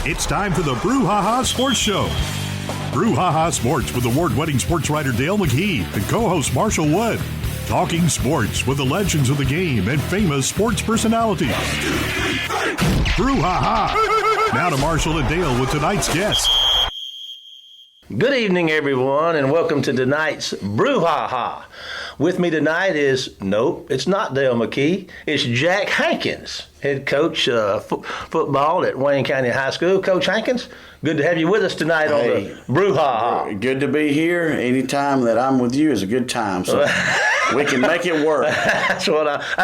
It's time for the Brouhaha Sports Show. Brouhaha Sports with award-winning sports writer Dale McKee and co-host Marshall Wood. Talking sports with the legends of the game and famous sports personalities. Brouhaha! Now to Marshall and Dale with tonight's guest. Good evening, everyone, and welcome to tonight's Brouhaha. With me tonight is, it's not Dale McKee. It's Jack Hankins, head coach football at Wayne County High School. Coach Hankins, good to have you with us tonight on the Brouhaha. Good to be here. Anytime that I'm with you is a good time, so we can make it work. That's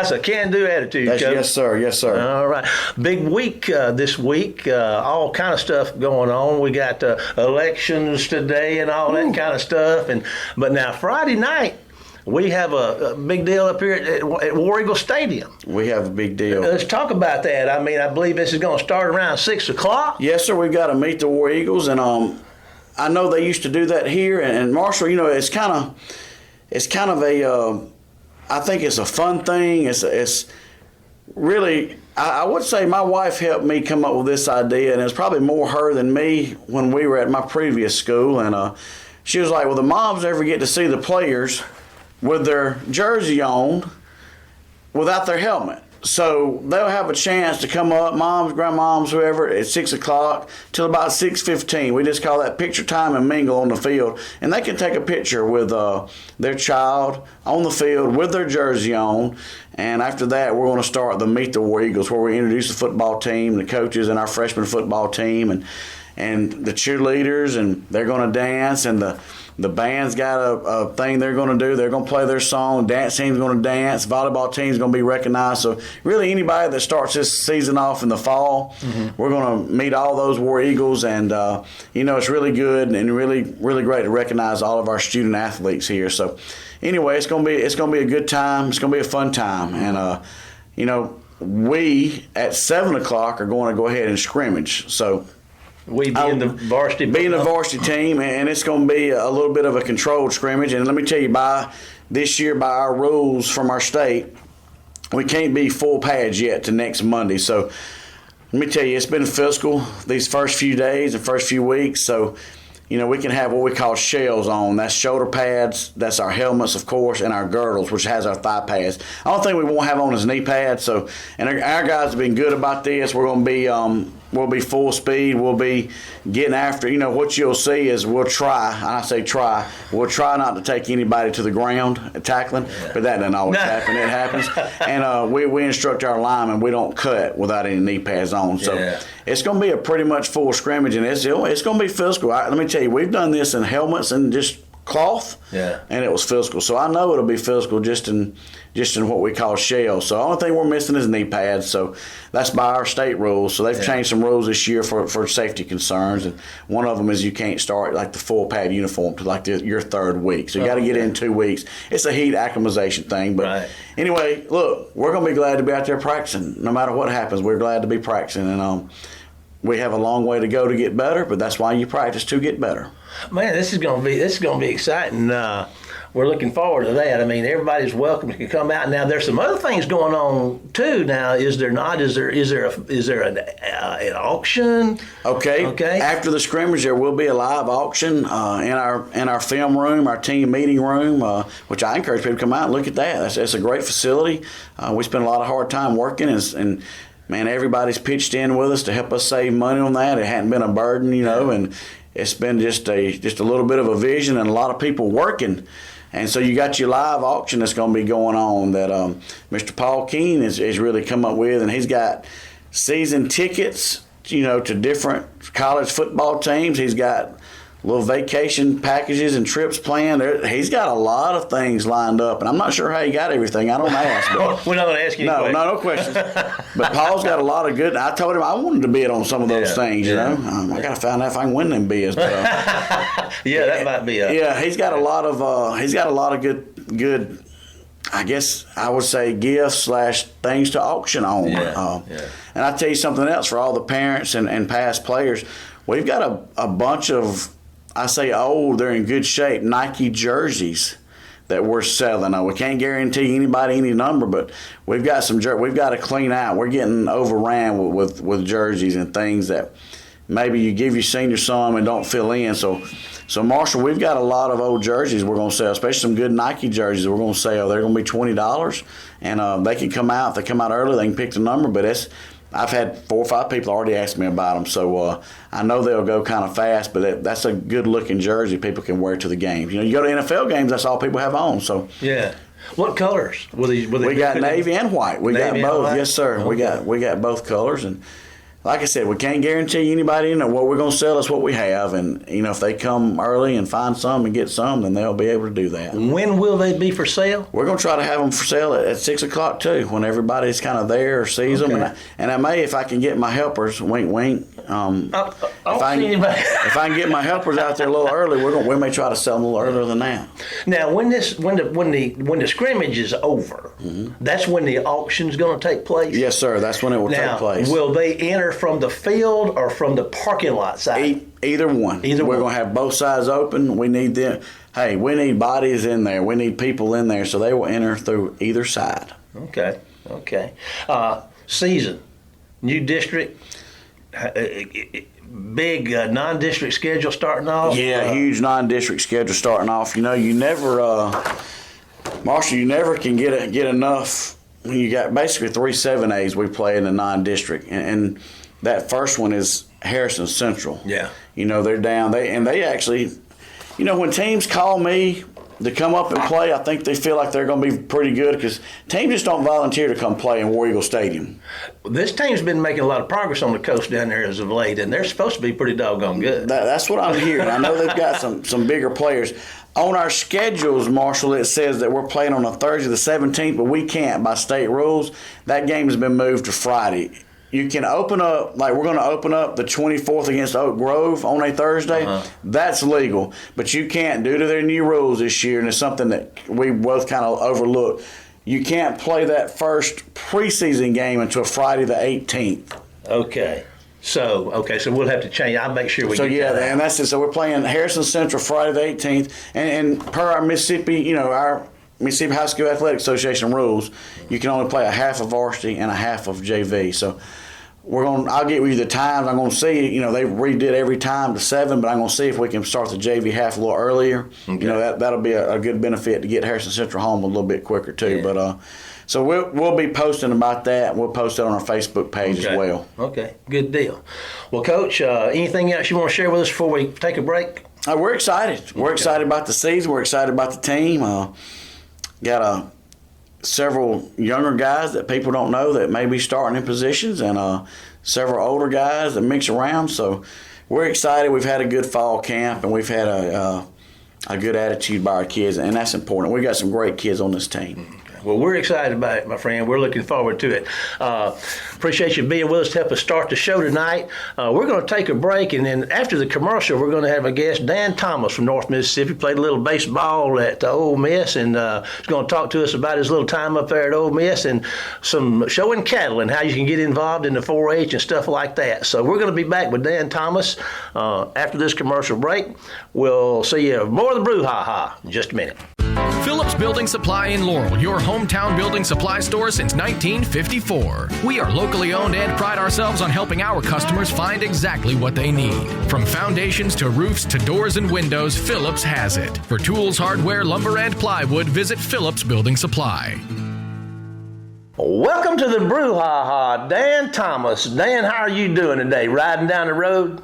a can-do attitude, Coach. Yes, sir. Yes, sir. All right. Big week this week. All kind of stuff going on. We got elections today and all that kind of stuff. But now Friday night, we have a big deal up here at War Eagle Stadium. We have a big deal. Let's talk about that. I mean, I believe this is going to start around 6 o'clock. Yes, sir. We've got to meet the War Eagles, and I know they used to do that here. And Marshall, it's kind of a. I think it's a fun thing. It's really. I would say my wife helped me come up with this idea, and it's probably more her than me when we were at my previous school. And she was like, "Well, the moms never get to see the players with their jersey on without their helmet. So they'll have a chance to come up, moms, grandmoms, whoever, at 6 o'clock till about 6:15. We just call that picture time and mingle on the field. And they can take a picture with their child on the field with their jersey on. And after that, we're going to start the Meet the War Eagles, where we introduce the football team, the coaches, and our freshman football team, and the cheerleaders, and they're going to dance, and the band's got a thing they're going to do. They're going to play their song. Dance team's going to dance. Volleyball team's going to be recognized. So really anybody that starts this season off in the fall, we're going to meet all those War Eagles. And, it's really good and really, really great to recognize all of our student athletes here. So anyway, it's going to be a good time. It's going to be a fun time. And, we at 7 o'clock are going to go ahead and scrimmage. So we being the varsity team, and it's going to be a little bit of a controlled scrimmage. And let me tell you, by our rules from our state, we can't be full pads yet to next Monday. So let me tell you, it's been fiscal these first few days and first few weeks. So, we can have what we call shells on. That's shoulder pads, that's our helmets, of course, and our girdles, which has our thigh pads. The only thing we won't have on is knee pads. So, and our guys have been good about this. We're going to be we'll be full speed. We'll be getting after. What you'll see is we'll try, and I say try, we'll try not to take anybody to the ground tackling, but that doesn't always happen. It happens. And we instruct our linemen, we don't cut without any knee pads on. So it's going to be a pretty much full scrimmage, and it's going to be physical. Let me tell you, we've done this in helmets and just cloth, and it was physical. So I know it'll be physical just in what we call shells. So the only thing we're missing is knee pads. So that's by our state rules. So they've changed some rules this year for safety concerns, and one of them is you can't start like the full pad uniform to your third week. So you got to get in 2 weeks. It's a heat acclimatization thing. But anyway, look, we're going to be glad to be out there practicing. No matter what happens, we're glad to be practicing. And we have a long way to go to get better, but that's why you practice to get better. Man, this is going to be exciting. We're looking forward to that. I mean, everybody's welcome to come out. Now, there's some other things going on too. Now, is there not? Is there an auction? Okay. After the scrimmage, there will be a live auction in our film room, our team meeting room, which I encourage people to come out and look at that. It's a great facility. We spend a lot of hard time working, and man, everybody's pitched in with us to help us save money on that. It hadn't been a burden, and it's been just a little bit of a vision and a lot of people working. And so you got your live auction that's going to be going on that Mr. Paul Keene has really come up with, and he's got season tickets, to different college football teams. He's got little vacation packages and trips planned. He's got a lot of things lined up, and I'm not sure how he got everything. I don't ask. But we're not going to ask you no questions. But Paul's got a lot of good. I told him I wanted to bid on some of those things. I got to find out if I can win them bids. But, that might be. He's got a lot of good. I guess I would say gifts / things to auction on. And I tell you something else for all the parents and past players. We've got a bunch of, I say old, they're in good shape, Nike jerseys that we're selling. Now, we can't guarantee anybody any number, but we've got we've got to clean out. We're getting overran with jerseys and things that maybe you give your senior some and don't fill in. So Marshall, we've got a lot of old jerseys we're going to sell, especially some good Nike jerseys we're going to sell. They're going to be $20, and they can come out. If they come out early, they can pick the number. But I've had 4 or 5 people already ask me about them, so I know they'll go kind of fast. But that's a good-looking jersey people can wear to the games. You go to NFL games, that's all people have on. So yeah. What colors? We got navy and white. We got both. White? Yes, sir. Okay. We got both colors, and like I said, we can't guarantee anybody what we're going to sell is what we have. And if they come early and find some and get some, then they'll be able to do that. When will they be for sale? We're going to try to have them for sale at 6 o'clock too, when everybody's kind of there or sees them. And I may, if I can get my helpers, wink, wink. If I can get my helpers out there a little early, we may try to sell them a little earlier than that. Now, when the scrimmage is over, that's when the auction's going to take place. Yes, sir. That's when it will take place. Will they enter from the field or from the parking lot side? Either one. We're going to have both sides open. We need them. Hey, we need bodies in there. We need people in there, so they will enter through either side. Okay. Season, new district. Big non-district schedule starting off. Yeah, huge non-district schedule starting off. You never, Marshall, you never can get enough. You got basically 3 7As we play in the non-district, and that first one is Harrison Central. Yeah. They're down. They actually, when teams call me to come up and play, I think they feel like they're going to be pretty good because teams just don't volunteer to come play in War Eagle Stadium. This team's been making a lot of progress on the coast down there as of late, and they're supposed to be pretty doggone good. That's what I'm hearing. I know they've got some bigger players. On our schedules, Marshall, it says that we're playing on a Thursday the 17th, but we can't by state rules. That game has been moved to Friday. You can open up, like we're going to open up the 24th against Oak Grove on a Thursday. That's legal. But you can't, due to their new rules this year, and it's something that we both kind of overlooked, you can't play that first preseason game until Friday the 18th. Okay. So we'll have to change. I'll make sure we get that. And that's it. So we're playing Harrison Central Friday the 18th. And per our Mississippi, our Mississippi High School Athletic Association rules, you can only play a half of varsity and a half of JV. So I'll get with you the times. I'm going to see, they redid every time to 7, but I'm going to see if we can start the JV half a little earlier. Okay. That'll be a good benefit to get Harrison Central home a little bit quicker too. Yeah. But so we'll be posting about that. We'll post it on our Facebook page as well. Okay, good deal. Well, Coach, anything else you want to share with us before we take a break? We're excited. We're excited about the season. We're excited about the team. Got several younger guys that people don't know that may be starting in positions, and several older guys that mix around. So we're excited. We've had a good fall camp, and we've had a good attitude by our kids, and that's important. We've got some great kids on this team. Well, we're excited about it, my friend. We're looking forward to it. Appreciate you being with us to help us start the show tonight. We're going to take a break, and then after the commercial, we're going to have a guest, Dan Thomas from North Mississippi. Played a little baseball at Ole Miss, and he's going to talk to us about his little time up there at Ole Miss and some showing cattle and how you can get involved in the 4-H and stuff like that. So we're going to be back with Dan Thomas after this commercial break. We'll see you more of the Brouhaha in just a minute. Phillips Building Supply in Laurel, your hometown building supply store since 1954. We are locally owned and pride ourselves on helping our customers find exactly what they need. From foundations to roofs to doors and windows, Phillips has it. For tools, hardware, lumber, and plywood, visit Phillips Building Supply. Welcome to the Brouhaha, Dan Thomas. Dan, how are you doing today? Riding down the road?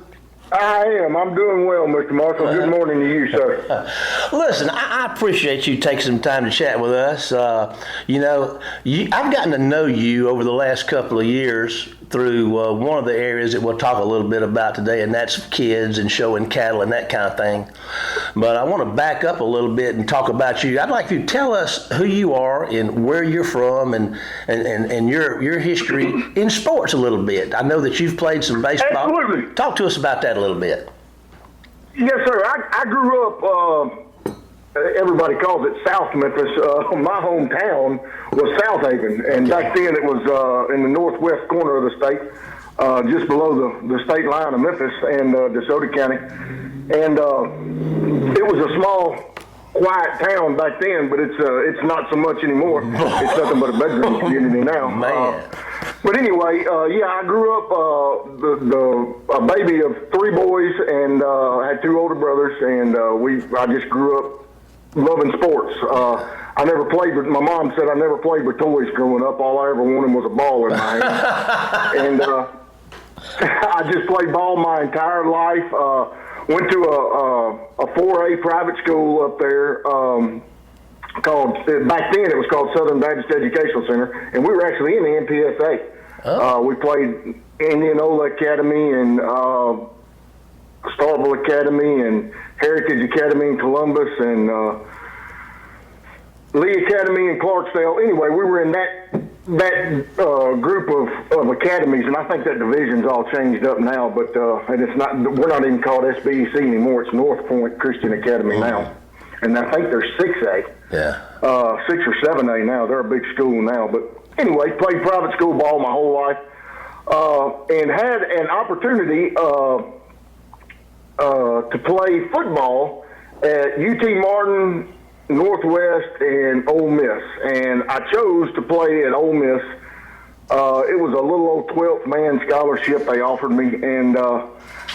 I am. I'm doing well, Mr. Marshall. Good morning to you, sir. Listen, I appreciate you taking some time to chat with us. I've gotten to know you over the last couple of years through one of the areas that we'll talk a little bit about today, and that's kids and showing cattle and that kind of thing. But I want to back up a little bit and talk about you. I'd like you to tell us who you are and where you're from and your history in sports a little bit. I know that you've played some baseball. Absolutely. Talk to us about that a little bit. Yes, sir. I grew up, everybody calls it South Memphis. My hometown was South Haven, and back then it was in the northwest corner of the state, just below the state line of Memphis and DeSoto County. And it was a small, quiet town back then, but it's not so much anymore. It's nothing but a bedroom community now. Man. But anyway, I grew up a baby of 3 boys and had 2 older brothers, and I just grew up loving sports. I never played with. My mom said I never played with toys growing up. All I ever wanted was a ball in my hand, and I just played ball my entire life. Went to a 4A private school up there. Called back then it was called Southern Baptist Educational Center, and we were actually in the NPSA. Oh. We played Indianola Academy and Starkville Academy and Heritage Academy in Columbus and Lee Academy in Clarksdale. Anyway, we were in that group of academies, and I think that division's all changed up now. But and it's not. We're not even called SBEC anymore. It's North Point Christian Academy now, and I think they're 6A. Yeah. 6 or 7A now. They're a big school now. But anyway, played private school ball my whole life, and had an opportunity to play football at UT Martin, Northwest, and Ole Miss. And I chose to play at Ole Miss. It was a little old 12th man scholarship they offered me, and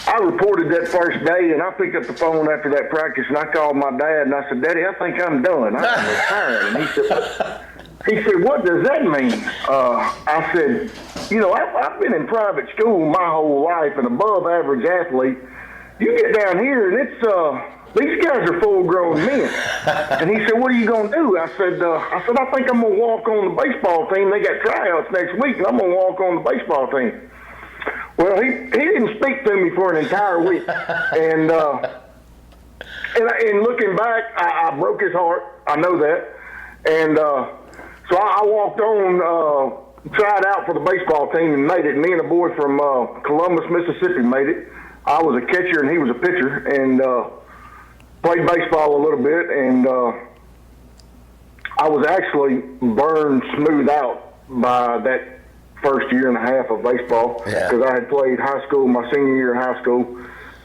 I reported that first day, and I picked up the phone after that practice, and I called my dad, and I said, Daddy, I think I'm done. I'm retiring. And he said, what does that mean? I said, I've been in private school my whole life, an above average athlete. You get down here, and it's these guys are full-grown men. And he said, what are you going to do? I said, I think I'm going to walk on the baseball team. They got tryouts next week, and I'm going to walk on the baseball team. Well, he didn't speak to me for an entire week. And looking back, I broke his heart. I know that. And so I walked on, tried out for the baseball team and made it. Me and a boy from Columbus, Mississippi made it. I was a catcher and he was a pitcher, and played baseball a little bit, and I was actually burned smooth out by that first year and a half of baseball, because I had played high school, my senior year of high school,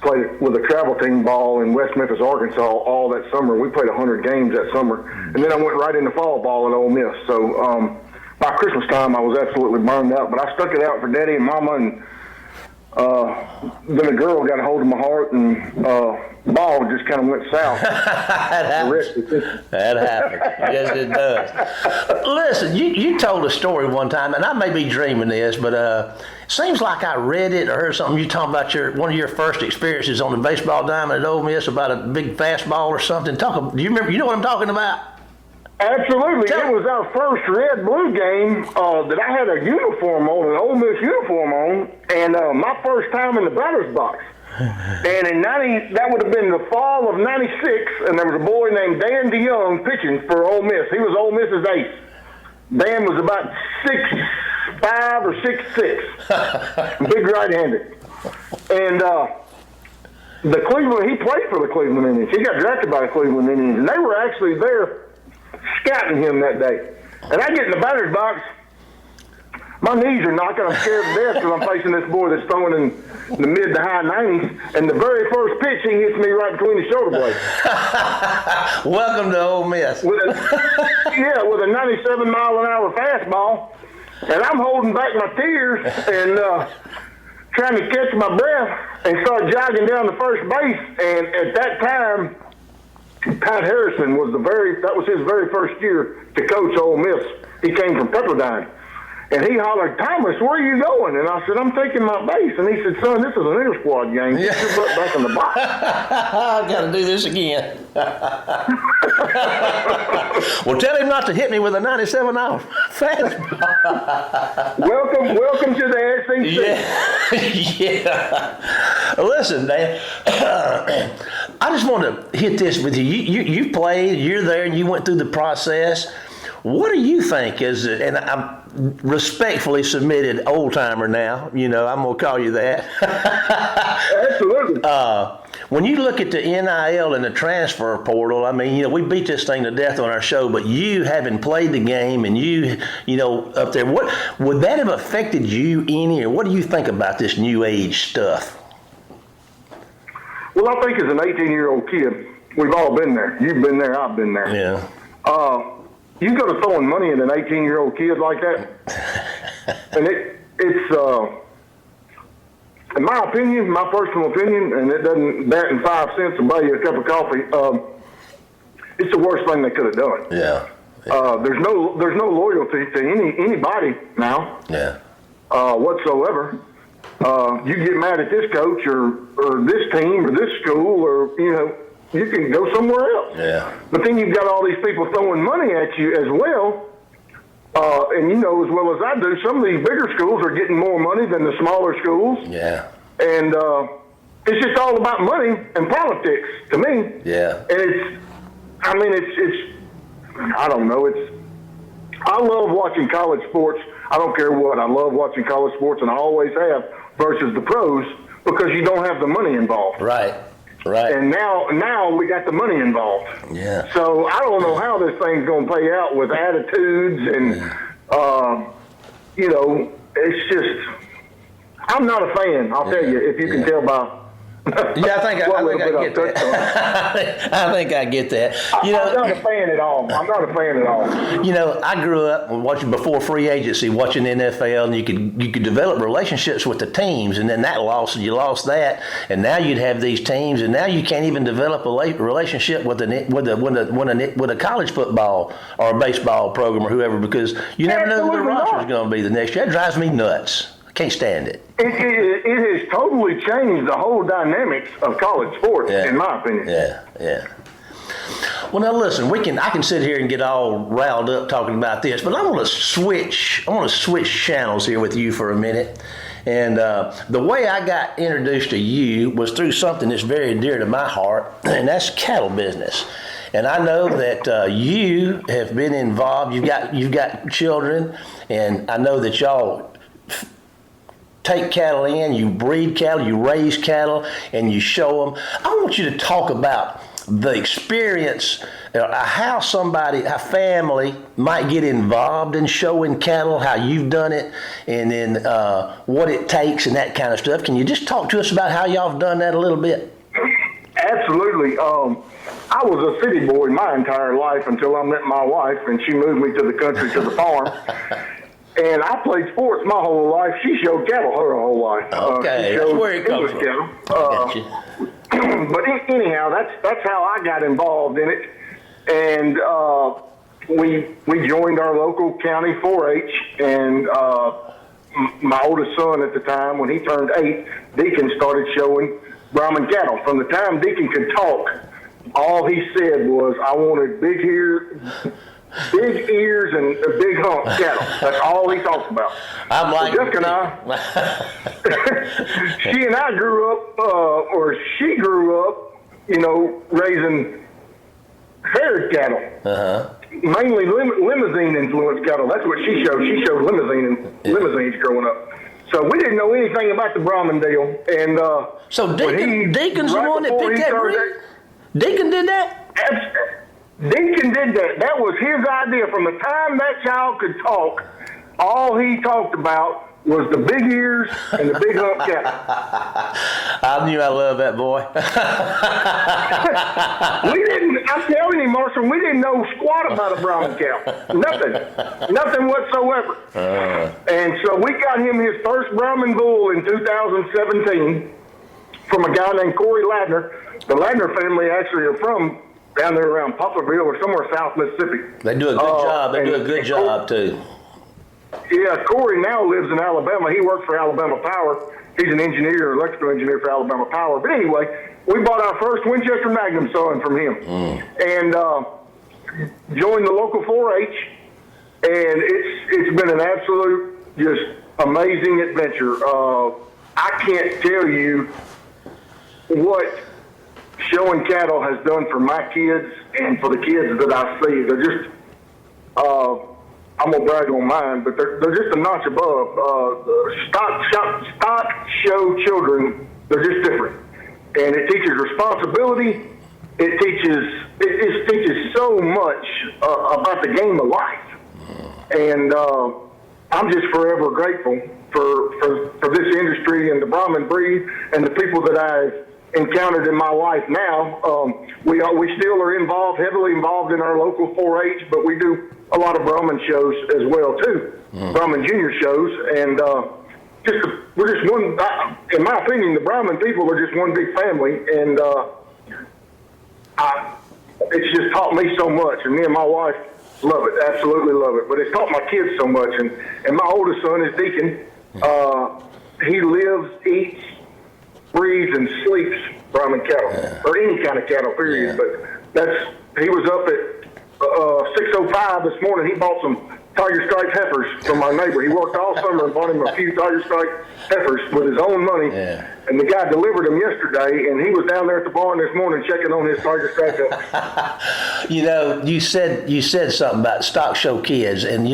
played with a travel team ball in West Memphis, Arkansas all that summer. We played 100 games that summer, and then I went right into fall ball at Ole Miss. So by Christmas time, I was absolutely burned out, but I stuck it out for Daddy and Mama, and then a girl got a hold of my heart, and ball just kind of went south. That happens. Yes, it does. Listen, you told a story one time, and I may be dreaming this, but it seems like I read it or heard something. You talking about one of your first experiences on the baseball diamond at Ole Miss about a big fastball or something. Do you remember? You know what I'm talking about? Absolutely. It was our first red-blue game that I had a uniform on, an Ole Miss uniform on, and my first time in the batter's box. And in that would have been the fall of '96, and there was a boy named Dan DeYoung pitching for Ole Miss. He was Ole Miss's ace. Dan was about 6'5" or 6'6", big right-handed. And he played for the Cleveland Indians. He got drafted by the Cleveland Indians, and they were actually there scouting him that day. And I get in the batter's box. My knees are knocking. I'm scared to death because I'm facing this boy that's throwing in the mid to high 90s. And the very first pitch, he hits me right between the shoulder blades. Welcome to Ole Miss. With a 97-mile-an-hour fastball. And I'm holding back my tears and trying to catch my breath and start jogging down the first base. And at that time, Pat Harrison that was his very first year to coach Ole Miss. He came from Pepperdine. And he hollered, Thomas, where are you going? And I said, I'm taking my base. And he said, son, this is an inter-squad game. Get your butt back in the box. I got to do this again. Well, tell him not to hit me with a 97-hour fastball. Welcome to the SEC. Yeah. Listen, Dan, I just want to hit this with you. You played, you're there, and you went through the process. What do you think is it? And I'm respectfully submitted old timer now. I'm going to call you that. Absolutely. When you look at the NIL and the transfer portal, I mean, we beat this thing to death on our show, but you having played the game and you up there, what would that have affected you any, or what do you think about this new age stuff? Well, I think as an 18-year-old kid, we've all been there. You've been there. I've been there. Yeah. You go to throwing money at an 18-year-old kid like that, and it's in my opinion, my personal opinion, and it doesn't bat in 5 cents to buy you a cup of coffee. It's the worst thing they could have done. Yeah. There's no loyalty to anybody now. Yeah. Whatsoever. You get mad at this coach or this team or this school, or you can go somewhere else. Yeah. But then you've got all these people throwing money at you as well. And you know as well as I do, some of these bigger schools are getting more money than the smaller schools. Yeah. And it's just all about money and politics to me. Yeah. And it's I don't know. I love watching college sports. I don't care what. I love watching college sports, and I always have, versus the pros, because you don't have the money involved. Right. Right. And now we got the money involved. Yeah. So I don't know how this thing's going to play out with attitudes and, it's just, I'm not a fan. I'll tell you, if you can tell by. Yeah, I think I get that. I think I get that. I'm not a fan at all. I grew up watching before free agency, watching the NFL, and you could develop relationships with the teams, and then you lost that, and now you'd have these teams, and now you can't even develop a relationship with a college football or a baseball program or whoever, because you never know who the roster is going to be the next year. That drives me nuts. Can't stand it. It has totally changed the whole dynamics of college sports, in my opinion. Yeah. Well, now listen, I can sit here and get all riled up talking about this, but I want to switch channels here with you for a minute. And the way I got introduced to you was through something that's very dear to my heart, and that's cattle business. And I know that you have been involved. You've got children, and I know that y'all take cattle in, you breed cattle, you raise cattle, and you show them. I want you to talk about the experience, how a family might get involved in showing cattle, how you've done it, and then what it takes and that kind of stuff. Can you just talk to us about how y'all have done that a little bit? Absolutely. I was a city boy my entire life until I met my wife, and she moved me to the country, to the farm. And I played sports my whole life. She showed cattle her whole life. Okay, that's where it comes from. But anyhow, that's how I got involved in it. And we joined our local county 4-H. And my oldest son at the time, when he turned 8, Deacon started showing Brahman cattle. From the time Deacon could talk, all he said was, "I wanted big ears and a big hump cattle." That's all he talked about. I'm like Jessica and I, she and I grew up, or she grew up, raising herd cattle. Uh-huh. Mainly limousine influenced cattle. That's what she showed. She showed limousines growing up. So we didn't know anything about the Brahman deal. And so Deacon's the one that picked that breed? Deacon did that? Deacon did that. That was his idea. From the time that child could talk, all he talked about was the big ears and the big hump cattle. I knew I loved that boy. I'm telling you, Marshall, we didn't know squat about a Brahman cow. Nothing whatsoever. And so we got him his first Brahman bull in 2017 from a guy named Corey Ladner. The Ladner family actually are from down there around Poplarville or somewhere south Mississippi. They do a good job. They do a good job, too. Yeah, Corey now lives in Alabama. He works for Alabama Power. He's an engineer, electrical engineer for Alabama Power. But anyway, we bought our first Winchester Magnum son from him. And joined the local 4-H. And it's been an absolute, just amazing adventure. I can't tell you what showing cattle has done for my kids and for the kids that I see. They're just, I'm going to brag on mine, but they're just a notch above. Stock show children, they're just different. And it teaches responsibility. It teaches so much about the game of life. And I'm just forever grateful for this industry and the Brahman breed and the people that I've encountered in my life now. We still are heavily involved in our local 4-H, but we do a lot of Brahman shows as well too, Brahman Junior shows, and we're just one. In my opinion, the Brahmin people are just one big family, and it's just taught me so much. And me and my wife love it, absolutely love it. But it's taught my kids so much. And my oldest son is Deacon. He lives, eats, breathes, and sleeps Brahmin cattle, or any kind of cattle, period. But he was up at 6:05 this morning. He bought some Tiger Strike heifers from our neighbor. He worked all summer and bought him a few Tiger Strike heifers with his own money. Yeah. And the guy delivered them yesterday, and he was down there at the barn this morning checking on his Tiger Strike heifers. You said something about stock show kids, and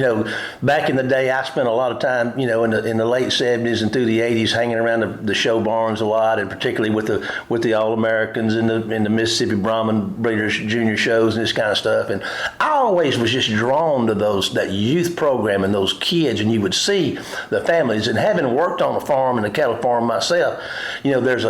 back in the day, I spent a lot of time, in the late '70s and through the '80s, hanging around the show barns a lot, and particularly with the All Americans and the Mississippi Brahmin Breeders Junior shows and this kind of stuff. And I always was just drawn to that youth program and those kids, and you would see the families. And having worked on a farm and a cattle farm myself, that's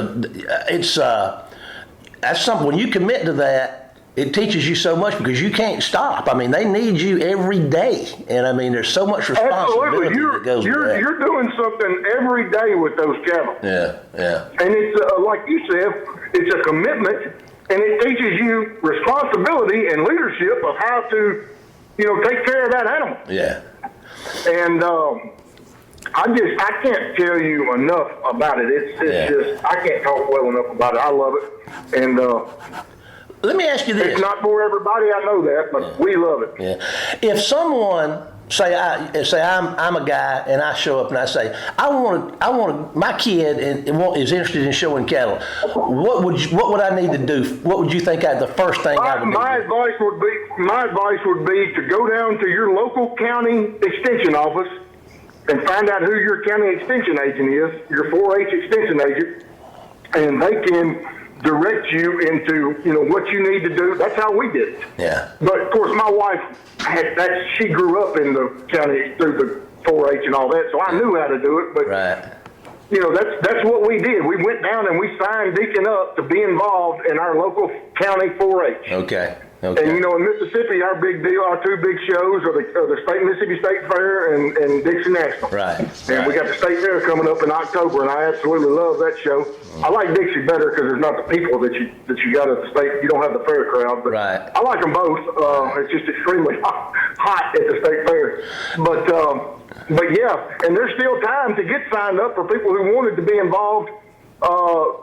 something. When you commit to that, it teaches you so much because you can't stop. I mean, they need you every day, and I mean, there's so much responsibility that goes with that. You're doing something every day with those cattle. Yeah. And it's like you said, it's a commitment, and it teaches you responsibility and leadership of how to, take care of that animal. Yeah. And I can't tell you enough about it. It's just, I can't talk well enough about it. I love it. And let me ask you this. It's not for everybody, I know that, but we love it. Yeah. If someone say I'm a guy and I show up and I say I want my kid is interested in showing cattle, what would I need to do? What would you think the first thing I would do? My advice would be to go down to your local county extension office and find out who your county extension agent is, your 4-H extension agent, and they can direct you into, what you need to do. That's how we did it. Yeah. But of course, my wife she grew up in the county through the 4-H and all that, so I knew how to do it. But right. That's what we did. We went down and we signed Deacon up to be involved in our local county 4-H. Okay. And in Mississippi, our two big shows are the Mississippi State Fair and Dixie National. Right. And we got the State Fair coming up in October, and I absolutely love that show. I like Dixie better because there's not the people that you got at the state. You don't have the fair crowd, but right. I like them both. It's just extremely hot at the State Fair. But yeah, and there's still time to get signed up for people who wanted to be involved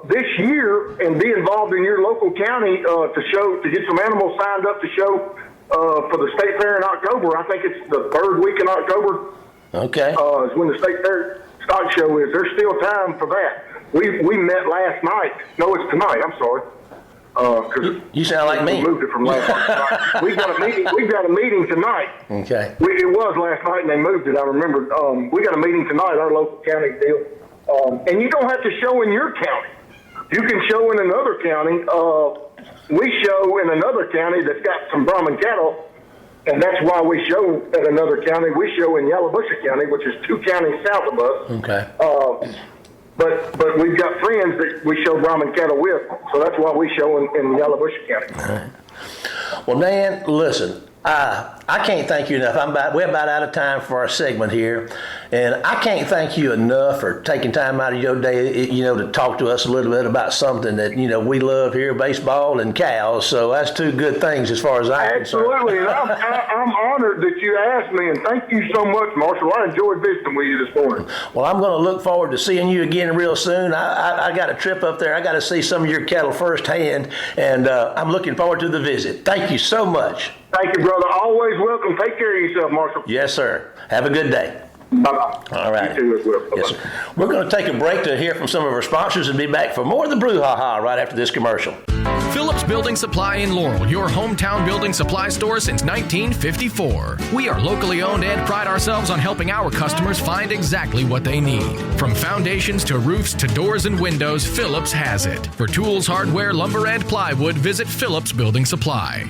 this year and be involved in your local county to get some animals signed up to show for the State Fair in October. I think it's the third week in October. Okay. Is when the State Fair stock show is. There's still time for that. We met last night. No, it's tonight. I'm sorry. You sound like me. We moved it from last night. We've got a meeting tonight. Okay. It was last night and they moved it. I remember. We got a meeting tonight. Our local county deal. And you don't have to show in your county. You can show in another county. We show in another county that's got some Brahmin cattle, and that's why we show at another county. We show in Yalobusha County, which is 2 counties south of us. Okay. But we've got friends that we show Brahmin cattle with, so that's why we show in Yalobusha County. All right. Well, Dan, listen. I can't thank you enough. We're about out of time for our segment here, and I can't thank you enough for taking time out of your day, to talk to us a little bit about something that we love here, baseball and cows. So that's 2 good things as far as I'm concerned. Absolutely, and I'm honored that you asked me, and thank you so much, Marshall. I enjoyed visiting with you this morning. Well, I'm going to look forward to seeing you again real soon. I got a trip up there. I got to see some of your cattle firsthand, and I'm looking forward to the visit. Thank you so much. Thank you, brother. Always welcome. Take care of yourself, Marshall. Yes, sir. Have a good day. Bye-bye. All right. You too as well. Bye-bye. Yes, sir. We're going to take a break to hear from some of our sponsors and be back for more of the Brouhaha right after this commercial. Phillips Building Supply in Laurel, your hometown building supply store since 1954. We are locally owned and pride ourselves on helping our customers find exactly what they need. From foundations to roofs to doors and windows, Phillips has it. For tools, hardware, lumber, and plywood, visit Phillips Building Supply.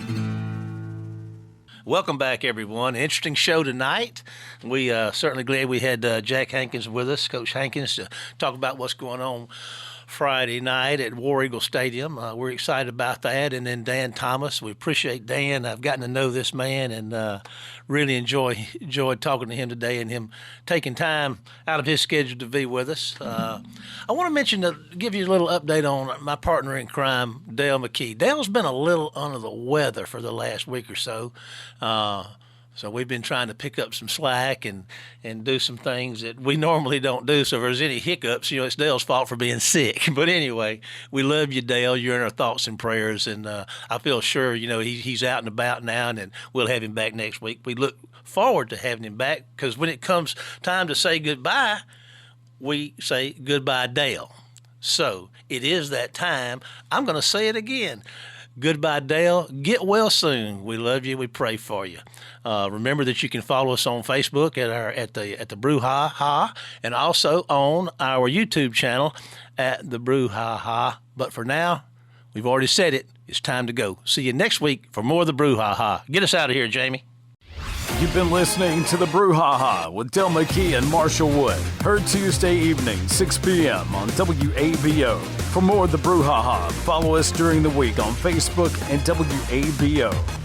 Welcome back, everyone. Interesting show tonight. We certainly glad we had Jack Hankins with us, Coach Hankins, to talk about what's going on Friday night at War Eagle Stadium. We're excited about that. And then Dan Thomas, we appreciate Dan. I've gotten to know this man and really enjoyed talking to him today and him taking time out of his schedule to be with us. I want to give you a little update on my partner in crime, Dale McKee. Dale's been a little under the weather for the last week or so. So we've been trying to pick up some slack and do some things that we normally don't do. So if there's any hiccups, it's Dale's fault for being sick. But anyway, we love you, Dale. You're in our thoughts and prayers. And I feel sure, he's out and about now, and we'll have him back next week. We look forward to having him back because when it comes time to say goodbye, we say goodbye, Dale. So it is that time. I'm going to say it again. Goodbye, Dale. Get well soon. We love you. We pray for you. Remember that you can follow us on Facebook at the Brouhaha, and also on our YouTube channel at the Brouhaha. But for now, we've already said it. It's time to go. See you next week for more of the Brouhaha. Get us out of here, Jamie. You've been listening to the Brouhaha with Dale McKee and Marshall Wood. Heard Tuesday evening, 6 p.m. on WABO. For more of the Brouhaha, follow us during the week on Facebook and WABO.